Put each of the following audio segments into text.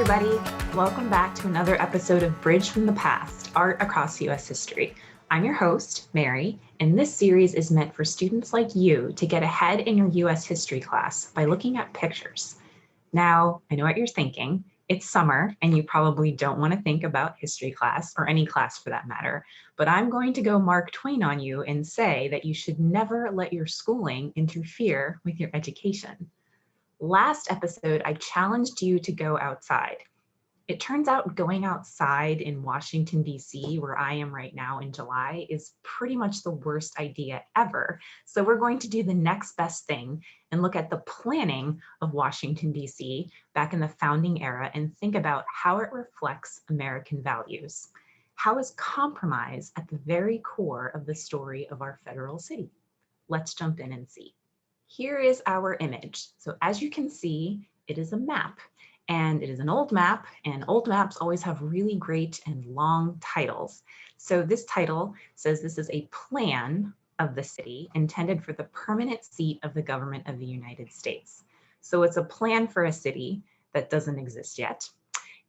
everybody. Welcome back to another episode of Bridge from the Past, Art Across U.S. History. I'm your host, Mary, and this series is meant for students like you to get ahead in your U.S. history class by looking at pictures. Now, I know what you're thinking. It's summer, and you probably don't want to think about history class, or any class for that matter, but I'm going to go Mark Twain on you and say that you should never let your schooling interfere with your education. Last episode, I challenged you to go outside. It turns out going outside in Washington, D.C., where I am right now in July, is pretty much the worst idea ever. So we're going to do the next best thing and look at the planning of Washington, D.C. back in the founding era and think about how it reflects American values. How is compromise at the very core of the story of our federal city? Let's jump in and see. Here is our image. So as you can see, it is a map, and it is an old map, and old maps always have really great and long titles. So this title says this is a plan of the city intended for the permanent seat of the government of the United States. So it's a plan for a city that doesn't exist yet.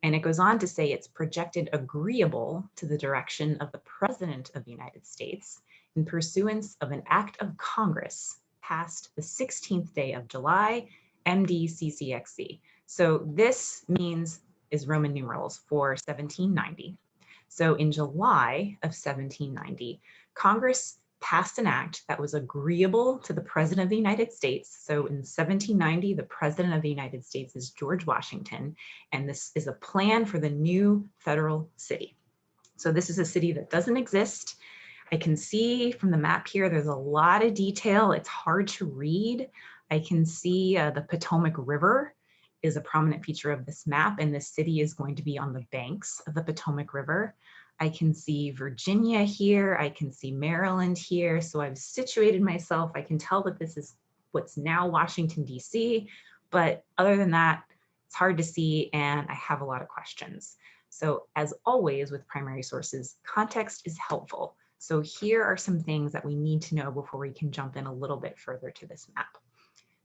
And it goes on to say it's projected agreeable to the direction of the President of the United States in pursuance of an act of Congress passed the 16th day of July, MDCCXC. So this is Roman numerals for 1790. So in July of 1790, Congress passed an act that was agreeable to the President of the United States. So in 1790, the President of the United States is George Washington, and this is a plan for the new federal city. So this is a city that doesn't exist. I can see from the map here, there's a lot of detail. It's hard to read. I can see the Potomac River is a prominent feature of this map, and this city is going to be on the banks of the Potomac River. I can see Virginia here. I can see Maryland here. So I've situated myself. I can tell that this is what's now Washington, D.C., but other than that, it's hard to see, and I have a lot of questions. So as always with primary sources, context is helpful. So here are some things that we need to know before we can jump in a little bit further to this map.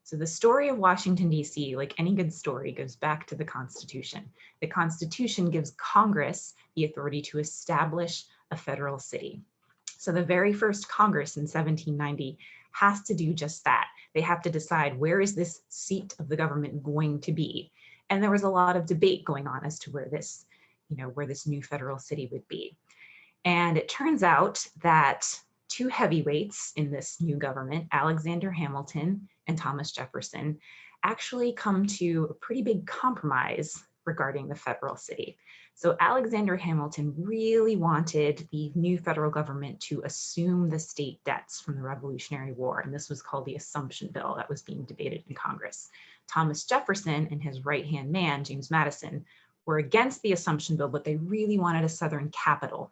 So the story of Washington, D.C., like any good story, goes back to the Constitution. The Constitution gives Congress the authority to establish a federal city. So the very first Congress in 1790 has to do just that. They have to decide, where is this seat of the government going to be? And there was a lot of debate going on as to where this new federal city would be. And it turns out that two heavyweights in this new government, Alexander Hamilton and Thomas Jefferson, actually come to a pretty big compromise regarding the federal city. So Alexander Hamilton really wanted the new federal government to assume the state debts from the Revolutionary War, and this was called the Assumption Bill that was being debated in Congress. Thomas Jefferson and his right-hand man, James Madison, were against the Assumption Bill, but they really wanted a Southern capital.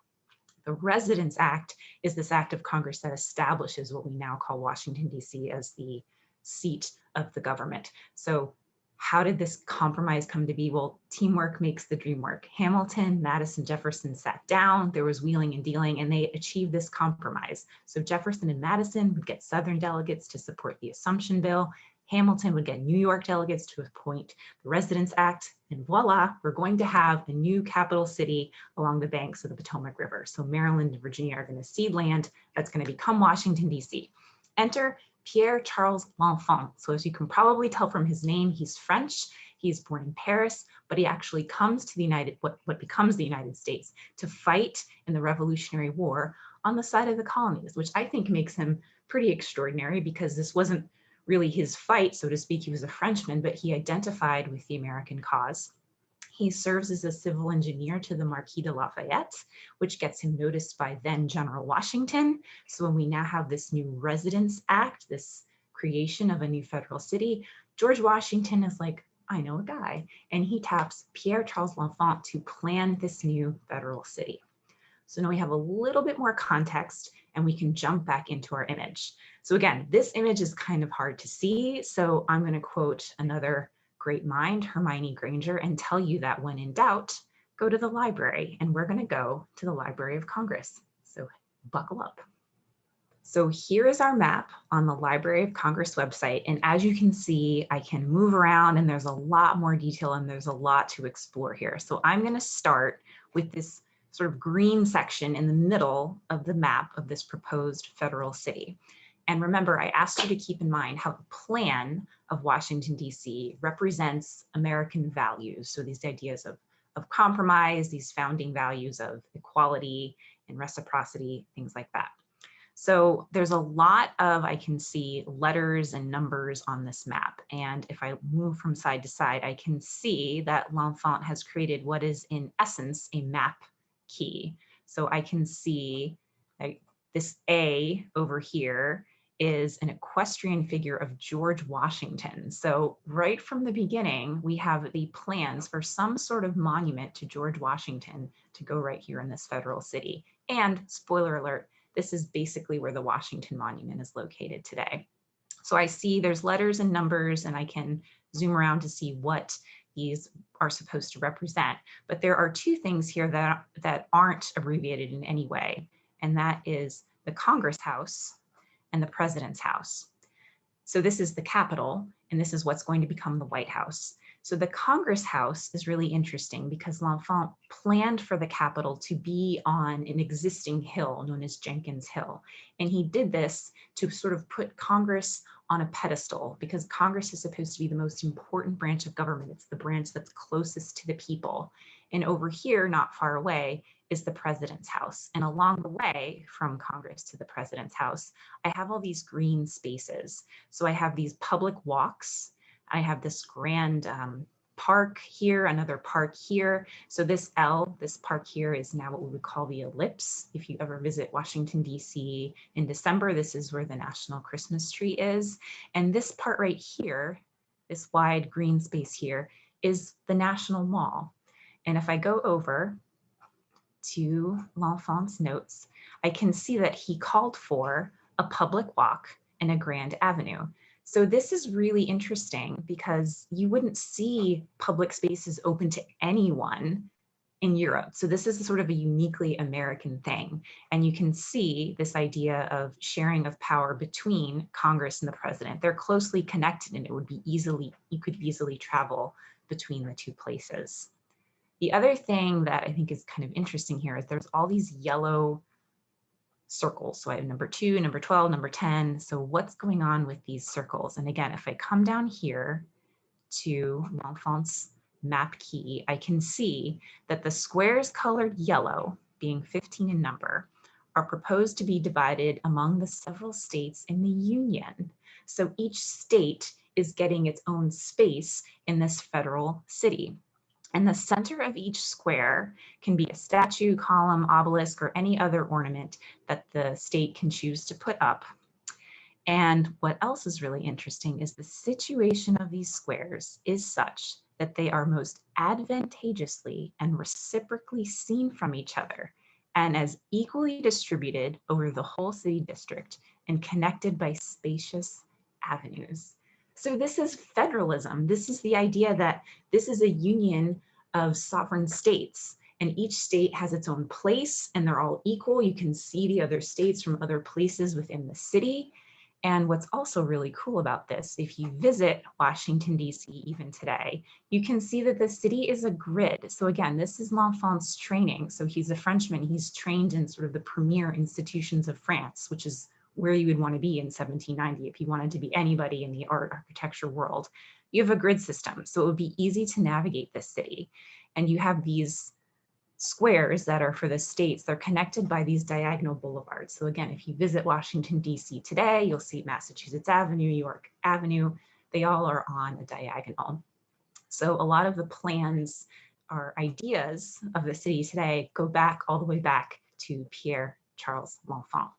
The Residence Act is this act of Congress that establishes what we now call Washington, D.C. as the seat of the government. So how did this compromise come to be? Well, teamwork makes the dream work. Hamilton, Madison, Jefferson sat down, there was wheeling and dealing, and they achieved this compromise. So Jefferson and Madison would get Southern delegates to support the Assumption Bill. Hamilton would get New York delegates to appoint the Residence Act, and voila, we're going to have a new capital city along the banks of the Potomac River. So Maryland and Virginia are going to cede land that's going to become Washington, D.C. Enter Pierre Charles L'Enfant. So as you can probably tell from his name, he's French. He's born in Paris, but he actually comes to what becomes the United States to fight in the Revolutionary War on the side of the colonies, which I think makes him pretty extraordinary because this wasn't really his fight, so to speak. He was a Frenchman, but he identified with the American cause. He serves as a civil engineer to the Marquis de Lafayette, which gets him noticed by then General Washington. So when we now have this new Residence Act, this creation of a new federal city, George Washington is like, I know a guy, and he taps Pierre Charles L'Enfant to plan this new federal city. So now we have a little bit more context and we can jump back into our image. So again, this image is kind of hard to see. So I'm going to quote another great mind, Hermione Granger, and tell you that when in doubt, go to the library. And we're going to go to the Library of Congress. So buckle up. So here is our map on the Library of Congress website. And as you can see, I can move around and there's a lot more detail and there's a lot to explore here. So I'm going to start with this sort of green section in the middle of the map of this proposed federal city. And remember, I asked you to keep in mind how the plan of Washington, D.C. represents American values. So these ideas of compromise, these founding values of equality and reciprocity, things like that. So there's a lot of, I can see letters and numbers on this map. And if I move from side to side, I can see that L'Enfant has created what is in essence a map key. So I can see this A over here is an equestrian figure of George Washington. So right from the beginning, we have the plans for some sort of monument to George Washington to go right here in this federal city. And spoiler alert, this is basically where the Washington Monument is located today. So I see there's letters and numbers, and I can zoom around to see what these are supposed to represent. But there are two things here that aren't abbreviated in any way, and that is the Congress House and the President's House. So this is the Capitol, and this is what's going to become the White House. So the Congress House is really interesting because L'Enfant planned for the Capitol to be on an existing hill known as Jenkins Hill. And he did this to sort of put Congress on a pedestal because Congress is supposed to be the most important branch of government. It's the branch that's closest to the people. And over here, not far away, is the President's House. And along the way from Congress to the President's House, I have all these green spaces. So I have these public walks. I have this grand park here, another park here. So this park here is now what we would call the Ellipse. If you ever visit Washington, D.C. in December, this is where the National Christmas tree is. And this part right here, this wide green space here, is the National Mall. And if I go over to L'Enfant's notes, I can see that he called for a public walk and a grand avenue. So this is really interesting because you wouldn't see public spaces open to anyone in Europe. So this is sort of a uniquely American thing. And you can see this idea of sharing of power between Congress and the president. They're closely connected and you could easily travel between the two places. The other thing that I think is kind of interesting here is there's all these yellow circles. So I have number 2, number 12, number 10. So what's going on with these circles? And again, if I come down here to L'Enfant's map key, I can see that the squares colored yellow, being 15 in number, are proposed to be divided among the several states in the Union. So each state is getting its own space in this federal city. And the center of each square can be a statue, column, obelisk, or any other ornament that the state can choose to put up. And what else is really interesting is the situation of these squares is such that they are most advantageously and reciprocally seen from each other and as equally distributed over the whole city district and connected by spacious avenues. So this is federalism. This is the idea that this is a union of sovereign states and each state has its own place and they're all equal. You can see the other states from other places within the city. And what's also really cool about this, if you visit Washington, D.C. even today, you can see that the city is a grid. So again, this is L'Enfant's training. So he's a Frenchman. He's trained in sort of the premier institutions of France, which is where you would want to be in 1790 if you wanted to be anybody in the architecture world. You have a grid system, so it would be easy to navigate this city. And you have these squares that are for the states. They're connected by these diagonal boulevards. So again, if you visit Washington, D.C. today, you'll see Massachusetts Avenue, York Avenue. They all are on a diagonal. So a lot of the plans or ideas of the city today go back all the way back to Pierre Charles L'Enfant.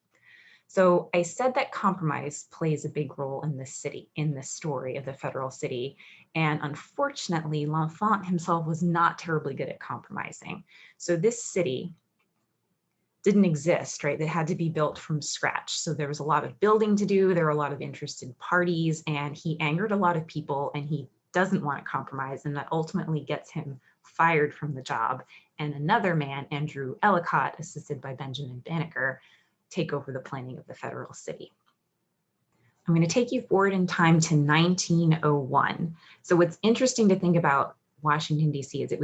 So I said that compromise plays a big role in this city, in this story of the federal city. And unfortunately, L'Enfant himself was not terribly good at compromising. So this city didn't exist, right? It had to be built from scratch. So there was a lot of building to do. There were a lot of interested parties, and he angered a lot of people, and he doesn't want to compromise, and that ultimately gets him fired from the job. And another man, Andrew Ellicott, assisted by Benjamin Banneker, take over the planning of the federal city. I'm going to take you forward in time to 1901. So what's interesting to think about Washington, D.C. is it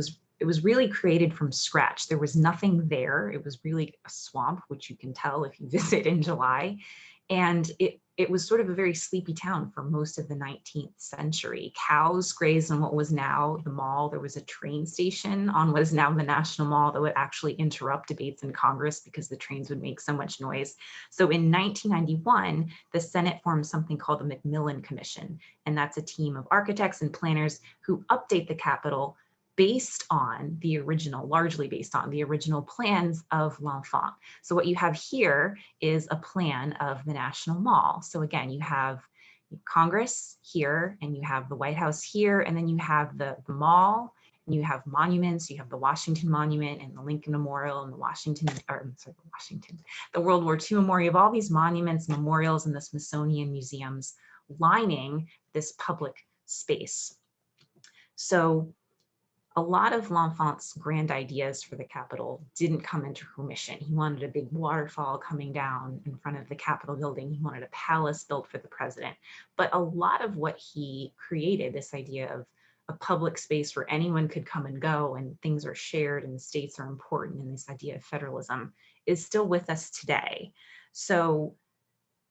was really created from scratch. There was nothing there. It was really a swamp, which you can tell if you visit in July. And it was sort of a very sleepy town for most of the 19th century. Cows grazed on what was now the mall. There was a train station on what is now the National Mall that would actually interrupt debates in Congress because the trains would make so much noise. So in 1991, the Senate formed something called the Macmillan Commission, and that's a team of architects and planners who update the Capitol based on the original, largely based on the original plans of L'Enfant. So what you have here is a plan of the National Mall. So again, you have Congress here, and you have the White House here, and then you have the mall, and you have monuments. You have the Washington Monument and the Lincoln Memorial and the the World War II Memorial. You have all these monuments, memorials, and the Smithsonian museums lining this public space. So a lot of L'Enfant's grand ideas for the Capitol didn't come into fruition. He wanted a big waterfall coming down in front of the Capitol building. He wanted a palace built for the president. But a lot of what he created, this idea of a public space where anyone could come and go and things are shared and the states are important, and this idea of federalism is still with us today. So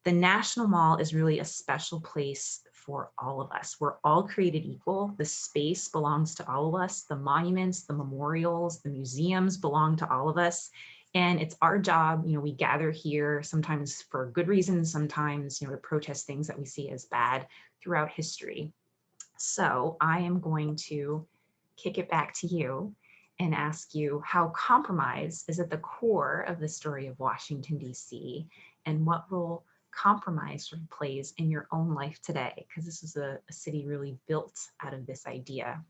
the National Mall is really a special place for all of us. We're all created equal. The space belongs to all of us. The monuments, the memorials, the museums belong to all of us. And it's our job, we gather here sometimes for good reasons, sometimes, to protest things that we see as bad throughout history. So I am going to kick it back to you and ask you how compromise is at the core of the story of Washington, D.C., and what role compromise sort of plays in your own life today, because this is a city really built out of this idea.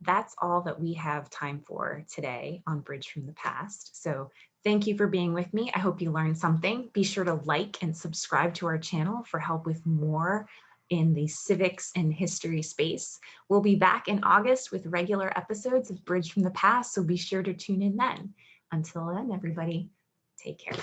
That's all that we have time for today on Bridge from the Past. So thank you for being with me. I hope you learned something. Be sure to like and subscribe to our channel for help with more in the civics and history space. We'll be back in August with regular episodes of Bridge from the Past, so be sure to tune in then. Until then, everybody, take care.